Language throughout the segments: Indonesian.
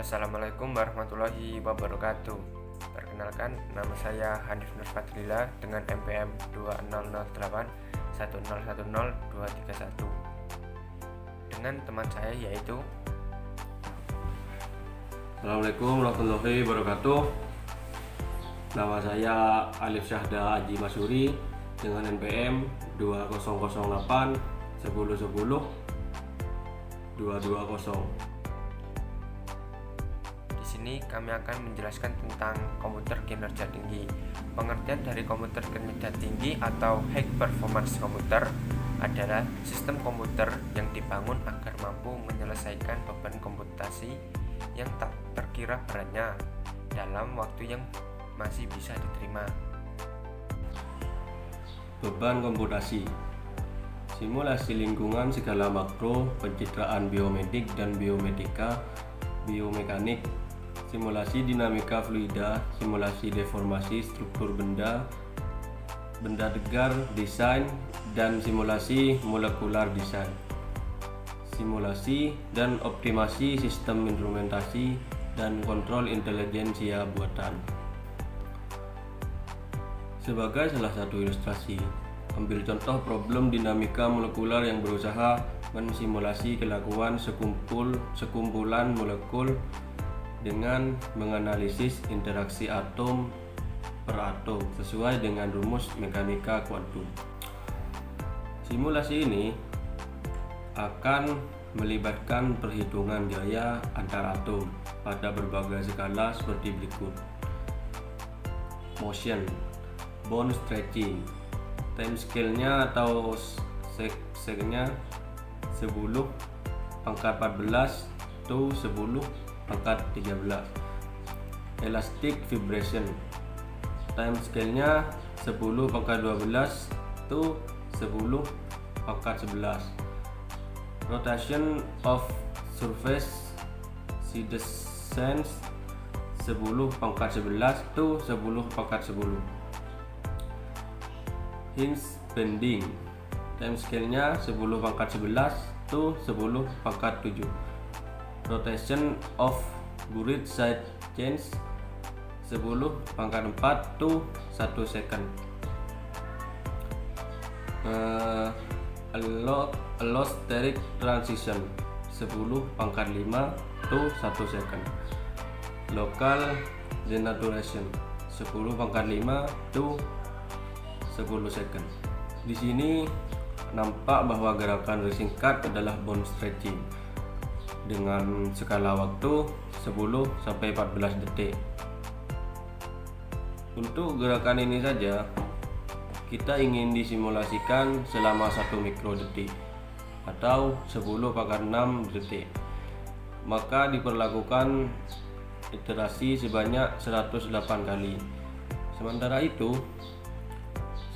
Assalamualaikum warahmatullahi wabarakatuh. Perkenalkan, nama saya Hanif Nur Fadlila dengan NPM 2008 1010231 dengan teman saya yaitu. Assalamualaikum warahmatullahi wabarakatuh. Nama saya Alif Syahda Haji Masuri dengan NPM 2008 1010 220. Di sini kami akan menjelaskan tentang komputer kinerja tinggi. Pengertian dari komputer kinerja tinggi atau high performance komputer adalah sistem komputer yang dibangun agar mampu menyelesaikan beban komputasi yang tak terkira beratnya dalam waktu yang masih bisa diterima. Beban komputasi, simulasi lingkungan skala makro, pencitraan biomedik dan biomekanik, simulasi dinamika fluida, simulasi deformasi struktur benda degar, desain, dan simulasi molekular desain, simulasi dan optimasi sistem instrumentasi dan kontrol intelijensia buatan. Sebagai salah satu ilustrasi, ambil contoh problem dinamika molekular yang berusaha mensimulasi kelakuan sekumpulan molekul dengan menganalisis interaksi atom per atom sesuai dengan rumus mekanika kuantum. Simulasi ini akan melibatkan perhitungan gaya antar atom pada berbagai skala seperti berikut: motion, bond stretching, time scale-nya atau sek-nya 10 pangkat 14 to 10 pangkat 13, elastic vibration, time scale-nya 10 pangkat 12 to 10 pangkat 11, rotation of surface sedescence 10 pangkat 11 to 10 pangkat 10, hinge bending, time scale-nya 10 pangkat 11 to 10 pangkat 7, rotation of buret side change 10 pangkat 4 to 1 second, allosteric transition 10 pangkat 5 to 1 second, local denaturation 10 pangkat 5 to 10 second. Di sini nampak bahwa gerakan singkat adalah bond stretching dengan skala waktu 10 sampai 14 detik. Untuk gerakan ini saja kita ingin disimulasikan selama 1 mikrodetik atau 10 pangkat 6 detik. Maka diperlakukan iterasi sebanyak 108 kali. Sementara itu,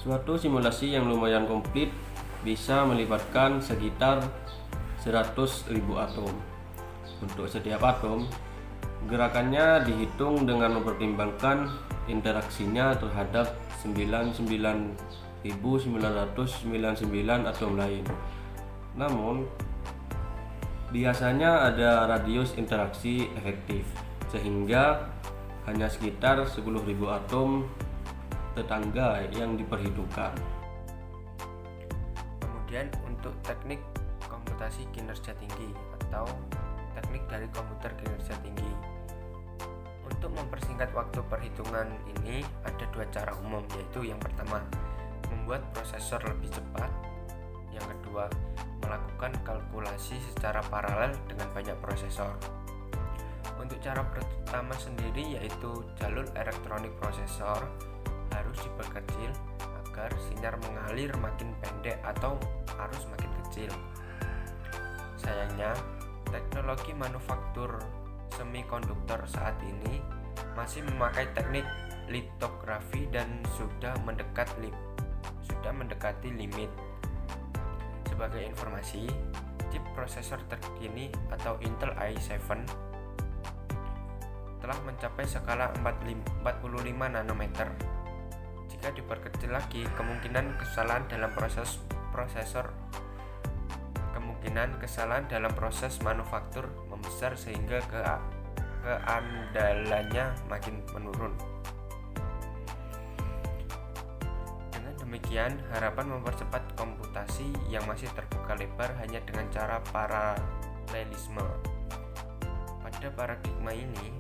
suatu simulasi yang lumayan komplit bisa melibatkan sekitar 100.000 atom. Untuk setiap atom, gerakannya dihitung dengan mempertimbangkan interaksinya terhadap 99.999 atom lain. Namun, biasanya ada radius interaksi efektif, sehingga hanya sekitar 10.000 atom tetangga yang diperhitungkan. Kemudian untuk teknik komputasi kinerja tinggi atau teknik dari komputer kinerja tinggi. Untuk mempersingkat waktu perhitungan ini ada 2 cara umum, yaitu yang pertama membuat prosesor lebih cepat, yang kedua melakukan kalkulasi secara paralel dengan banyak prosesor. Untuk cara pertama sendiri yaitu jalur elektronik prosesor harus diperkecil agar sinyal mengalir makin pendek atau arus makin kecil. Sayangnya, teknologi manufaktur semikonduktor saat ini masih memakai teknik litografi dan sudah mendekati limit. Sebagai informasi, chip prosesor terkini atau Intel i7 telah mencapai skala 45 nanometer. Jika diperkecil lagi, kemungkinan kesalahan dalam proses manufaktur membesar sehingga keandalannya makin menurun. Dengan demikian, harapan mempercepat komputasi yang masih terbuka lebar hanya dengan cara paralelisme. Pada paradigma ini,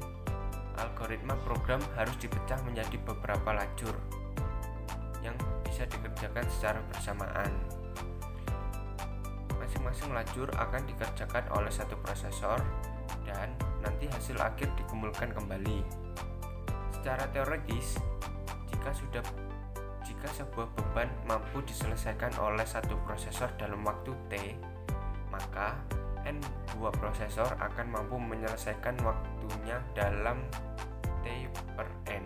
algoritma program harus dipecah menjadi beberapa lajur yang bisa dikerjakan secara bersamaan. Masing-masing lajur akan dikerjakan oleh satu prosesor dan nanti hasil akhir dikumpulkan kembali. Secara teoritis, jika sebuah beban mampu diselesaikan oleh satu prosesor dalam waktu T, maka N buah prosesor akan mampu menyelesaikan waktunya dalam T per N.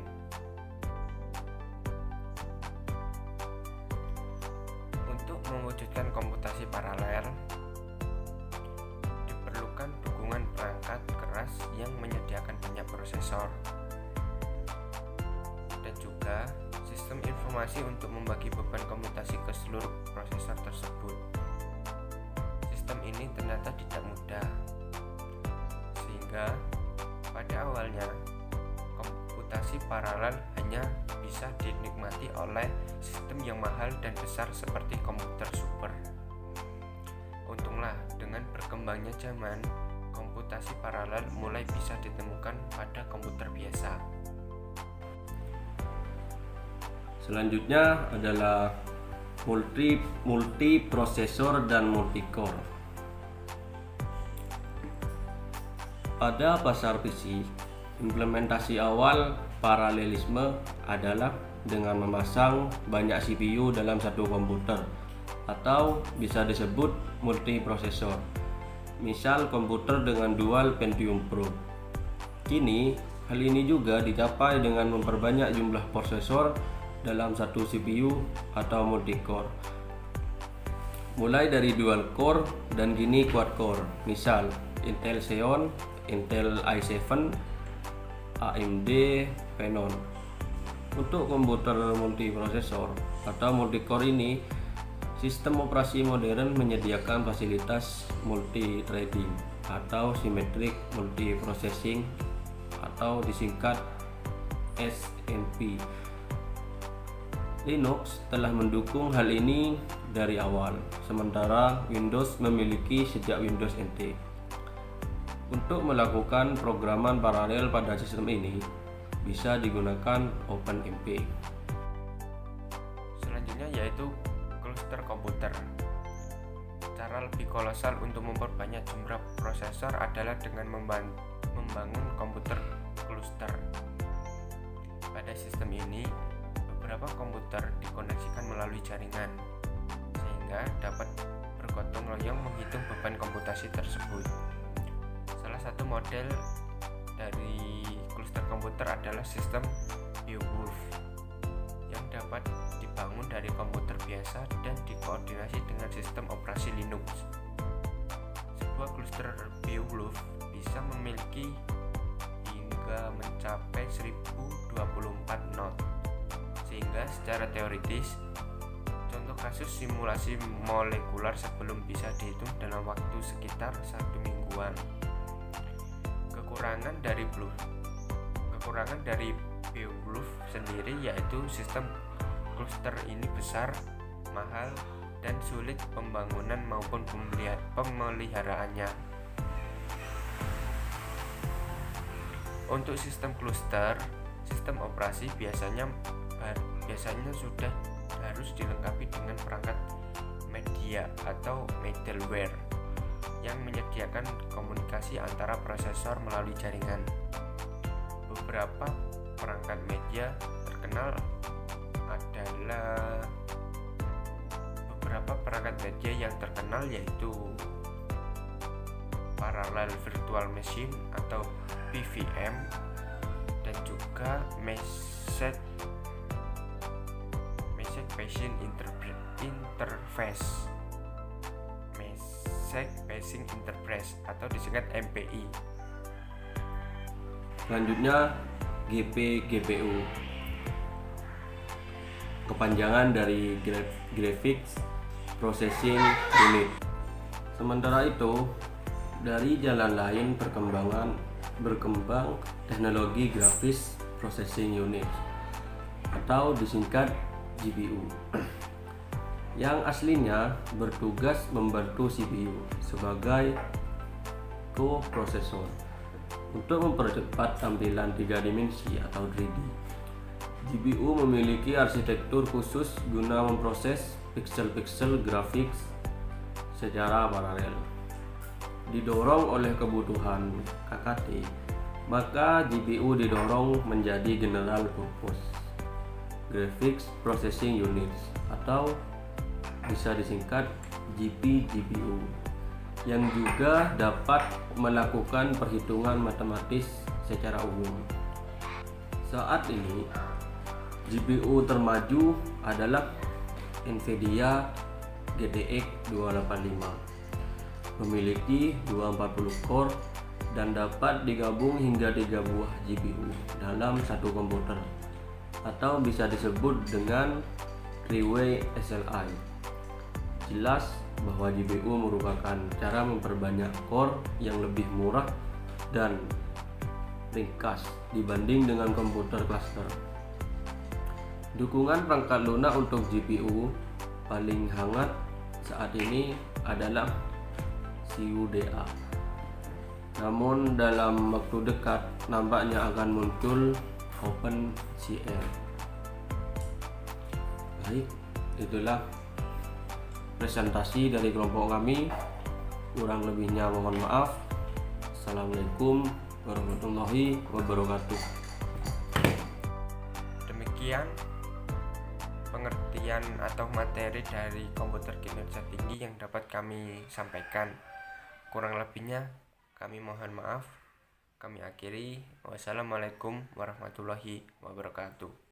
Untuk mewujudkan komputasi paralel, diperlukan dukungan perangkat keras yang menyediakan banyak prosesor dan juga sistem informasi untuk membagi beban komputasi ke seluruh prosesor tersebut. Sistem ini ternyata tidak mudah, sehingga pada awalnya komputasi paralel hanya bisa dinikmati oleh sistem yang mahal dan besar seperti komputer super. Untunglah, dengan berkembangnya zaman, komputasi paralel mulai bisa ditemukan pada komputer biasa. Selanjutnya adalah multiprosesor dan multicore. Pada pasar PC, implementasi awal paralelisme adalah dengan memasang banyak CPU dalam satu komputer, atau bisa disebut multiprosesor. Misal komputer dengan dual Pentium Pro. Kini, hal ini juga dicapai dengan memperbanyak jumlah prosesor dalam satu CPU atau multicore, mulai dari dual core dan kini quad core, misal Intel Xeon, Intel i7, AMD Phenom. Untuk komputer multiprosesor atau multicore ini, sistem operasi modern menyediakan fasilitas multi-threading atau symmetric multiprocessing atau disingkat SMP. Linux telah mendukung hal ini dari awal, sementara Windows memiliki sejak Windows NT. Untuk melakukan programan paralel pada sistem ini, bisa digunakan OpenMP. Selanjutnya yaitu cluster komputer. Cara lebih kolosal untuk memperbanyak jumlah prosesor adalah dengan membangun komputer cluster. Pada sistem ini, beberapa komputer dikoneksikan melalui jaringan, sehingga dapat bergotong royong menghitung beban komputasi tersebut. Salah satu model dari cluster komputer adalah sistem Beowulf, yang dapat dibangun dari komputer biasa dan dikoordinasi dengan sistem operasi Linux. Sebuah cluster Beowulf bisa memiliki hingga mencapai 1024 node, sehingga secara teoritis contoh kasus simulasi molekular sebelum bisa dihitung dalam waktu sekitar 1 mingguan. Kekurangan dari Beowulf sendiri yaitu sistem cluster ini besar, mahal, dan sulit pembangunan maupun pemeliharaannya. Untuk sistem cluster, sistem operasi biasanya sudah harus dilengkapi dengan perangkat media atau middleware yang menyediakan komunikasi antara prosesor melalui jaringan. Beberapa perangkat media terkenal yaitu Parallel Virtual Machine atau PVM, dan juga Message Passing Interface atau disingkat MPI. Selanjutnya GPU, kepanjangan dari Graphics Processing Unit. Sementara itu, dari jalan lain perkembangan berkembang teknologi Graphics Processing Unit atau disingkat GPU yang aslinya bertugas membantu CPU sebagai koprosesor untuk mempercepat tampilan 3 dimensi atau 3D. GPU memiliki arsitektur khusus guna memproses pixel-pixel grafik secara paralel. Didorong oleh kebutuhan KKT, maka GPU didorong menjadi General Purpose Graphics Processing Units atau bisa disingkat GPGPU, yang juga dapat melakukan perhitungan matematis secara umum. Saat ini GPU termaju adalah Nvidia GTX 285, memiliki 240 core dan dapat digabung hingga 3 buah GPU dalam satu komputer, atau bisa disebut dengan three-way SLI. Jelas bahwa GPU merupakan cara memperbanyak core yang lebih murah dan ringkas dibanding dengan komputer cluster. Dukungan perangkat lunak untuk GPU paling hangat saat ini adalah CUDA. Namun dalam waktu dekat nampaknya akan muncul OpenCL. Baik, itulah presentasi dari kelompok kami. Kurang lebihnya mohon maaf. Assalamualaikum warahmatullahi wabarakatuh. Demikian pengertian atau materi dari komputer kinerja tinggi yang dapat kami sampaikan. Kurang lebihnya kami mohon maaf. Kami akhiri. Wassalamualaikum warahmatullahi wabarakatuh.